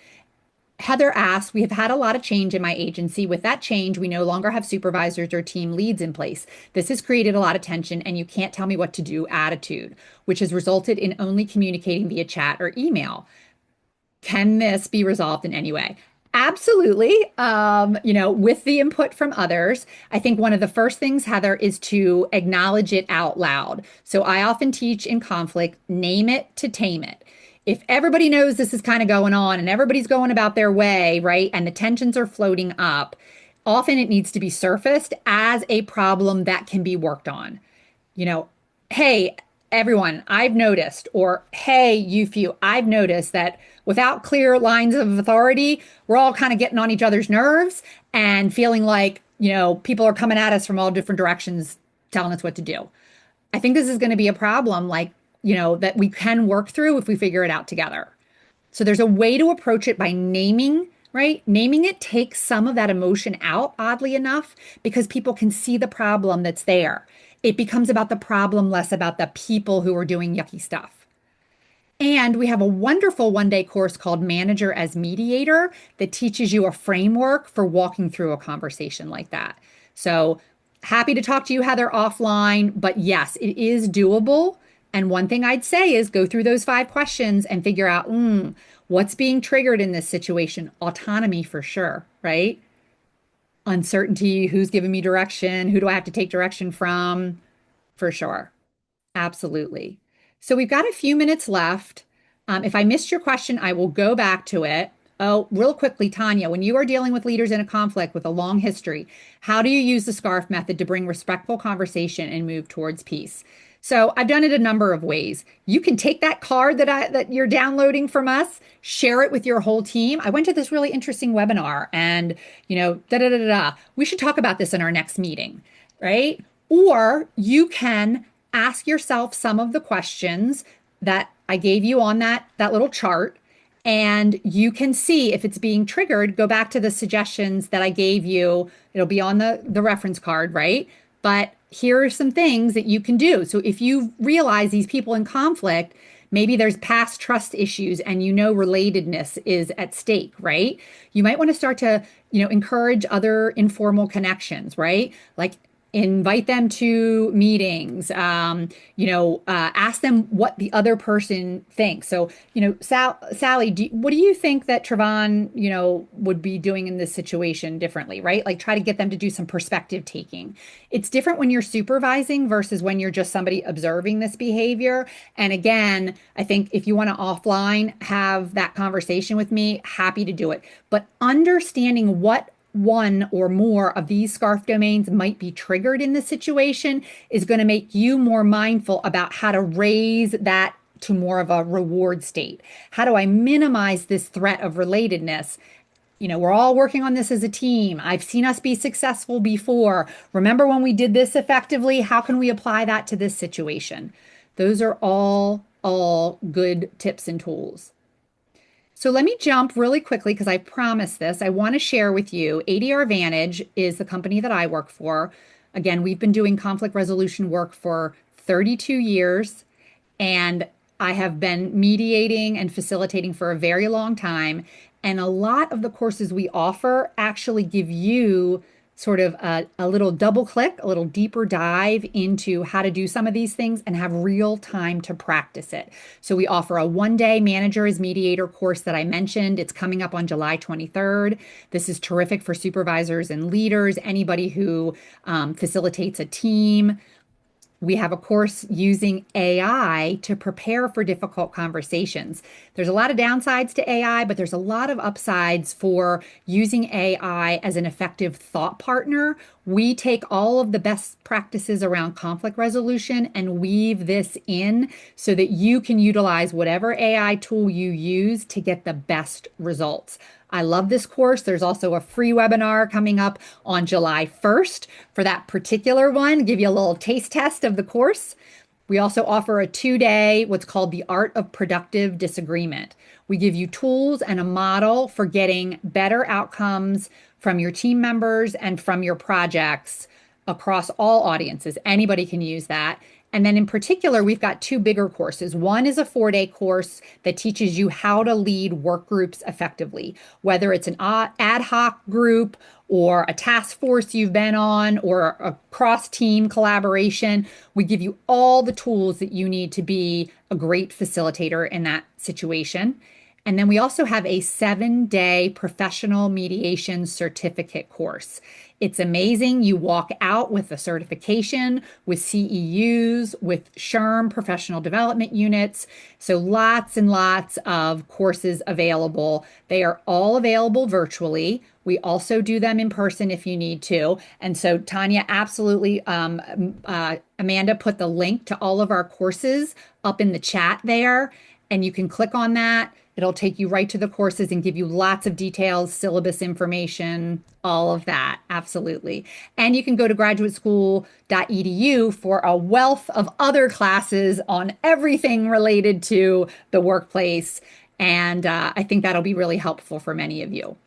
Heather asks, we have had a lot of change in my agency. With that change, we no longer have supervisors or team leads in place. This has created a lot of tension and you can't tell me what to do attitude, which has resulted in only communicating via chat or email. Can this be resolved in any way? Absolutely. With the input from others, I think one of the first things, Heather, is to acknowledge it out loud. So I often teach in conflict, name it to tame it. If everybody knows this is kind of going on and everybody's going about their way, right, and the tensions are floating up, often it needs to be surfaced as a problem that can be worked on. you know, hey, everyone, I've noticed, or hey, you few, I've noticed that without clear lines of authority, we're all kind of getting on each other's nerves and feeling like, people are coming at us from all different directions, telling us what to do. I think this is going to be a problem, like, that we can work through if we figure it out together. So there's a way to approach it by naming, right? Naming it takes some of that emotion out, oddly enough, because people can see the problem that's there. It becomes about the problem, less about the people who are doing yucky stuff. And we have a wonderful one-day course called Manager as Mediator that teaches you a framework for walking through a conversation like that. So happy to talk to you, Heather, offline. But yes, it is doable. And one thing I'd say is go through those 5 questions and figure out, what's being triggered in this situation? Autonomy for sure, right? Uncertainty, who's giving me direction? Who do I have to take direction from? For sure. Absolutely. So we've got a few minutes left. If I missed your question, I will go back to it. Oh, real quickly, Tanya, when you are dealing with leaders in a conflict with a long history, how do you use the SCARF method to bring respectful conversation and move towards peace? So I've done it a number of ways. You can take that card that you're downloading from us, share it with your whole team. I went to this really interesting webinar, and da da da da. Da. We should talk about this in our next meeting, right? Or you can ask yourself some of the questions that I gave you on that little chart, and you can see if it's being triggered. Go back to the suggestions that I gave you. It'll be on the reference card, right? But here are some things that you can do. So if you realize these people in conflict, maybe there's past trust issues and relatedness is at stake, right? You might want to start to, encourage other informal connections, right? Like invite them to meetings, ask them what the other person thinks. So, Sally, what do you think that Trevon, would be doing in this situation differently, right? Like try to get them to do some perspective taking. It's different when you're supervising versus when you're just somebody observing this behavior. And again, I think if you want to offline have that conversation with me, happy to do it. But understanding what one or more of these scarf domains might be triggered in the situation is going to make you more mindful about how to raise that to more of a reward state. How do I minimize this threat of relatedness? We're all working on this as a team. I've seen us be successful before. Remember when we did this effectively? How can we apply that to this situation? Those are all good tips and tools. So let me jump really quickly because I promised this. I want to share with you ADR Vantage is the company that I work for. Again, we've been doing conflict resolution work for 32 years, and I have been mediating and facilitating for a very long time. And a lot of the courses we offer actually give you sort of a little double click, a little deeper dive into how to do some of these things and have real time to practice it. So we offer a 1 day manager as mediator course that I mentioned. It's coming up on July 23rd. This is terrific for supervisors and leaders, anybody who facilitates a team. We have a course using AI to prepare for difficult conversations. There's a lot of downsides to AI, but there's a lot of upsides for using AI as an effective thought partner. We take all of the best practices around conflict resolution and weave this in so that you can utilize whatever AI tool you use to get the best results. I love this course. There's also a free webinar coming up on July 1st for that particular one, give you a little taste test of the course. We also offer a 2 day, what's called the Art of Productive Disagreement. We give you tools and a model for getting better outcomes from your team members and from your projects across all audiences. Anybody can use that. And then in particular, we've got two bigger courses. One is a 4 day course that teaches you how to lead work groups effectively, whether it's an ad hoc group or a task force you've been on or a cross team collaboration. We give you all the tools that you need to be a great facilitator in that situation. And then we also have a 7 day professional mediation certificate course. It's amazing. You walk out with a certification, with CEUs, with SHRM professional development units. So lots and lots of courses available. They are all available virtually. We also do them in person if you need to. And so Tanya, absolutely, Amanda put the link to all of our courses up in the chat there, and you can click on that. It'll take you right to the courses and give you lots of details, syllabus information, all of that. Absolutely. And you can go to graduateschool.edu for a wealth of other classes on everything related to the workplace. And I think that'll be really helpful for many of you.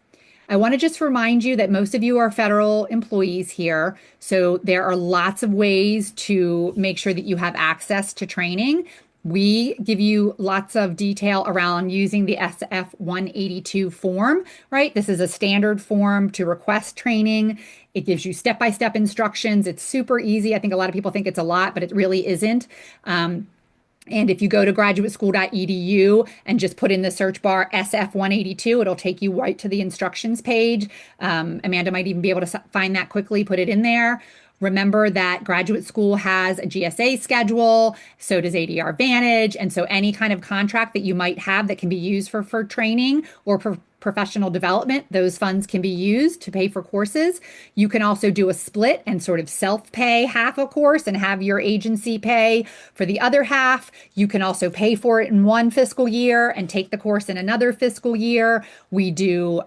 I want to just remind you that most of you are federal employees here. So there are lots of ways to make sure that you have access to training. We give you lots of detail around using the SF 182 form, right? This is a standard form to request training. It gives you step-by-step instructions. It's super easy. I think a lot of people think it's a lot, but it really isn't. And if you go to graduateschool.edu and just put in the search bar SF 182, it'll take you right to the instructions page. Amanda might even be able to find that quickly, put it in there. Remember that graduate school has a GSA schedule, so does ADR Vantage. And so any kind of contract that you might have that can be used for training or professional development, those funds can be used to pay for courses. You can also do a split and sort of self-pay half a course and have your agency pay for the other half. You can also pay for it in one fiscal year and take the course in another fiscal year. We do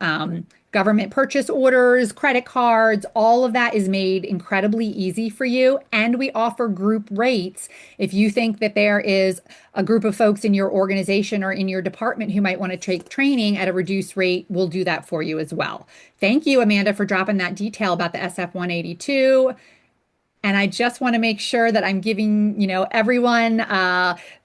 government purchase orders, credit cards, all of that is made incredibly easy for you. And we offer group rates. If you think that there is a group of folks in your organization or in your department who might want to take training at a reduced rate, we'll do that for you as well. Thank you, Amanda, for dropping that detail about the SF 182. And I just want to make sure that I'm giving, everyone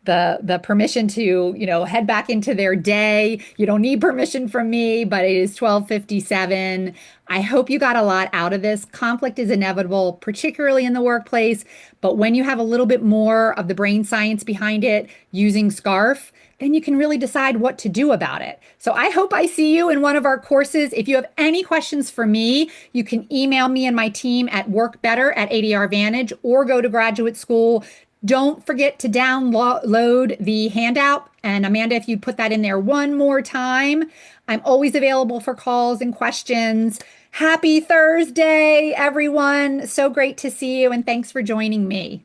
the permission to, head back into their day. You don't need permission from me, but it is 12:57. I hope you got a lot out of this. Conflict is inevitable, particularly in the workplace. But when you have a little bit more of the brain science behind it using SCARF, then you can really decide what to do about it. So I hope I see you in one of our courses. If you have any questions for me, you can email me and my team at workbetter@ADR Vantage or go to graduate school. Don't forget to download the handout. And Amanda, if you put that in there one more time, I'm always available for calls and questions. Happy Thursday, everyone. So great to see you, and thanks for joining me.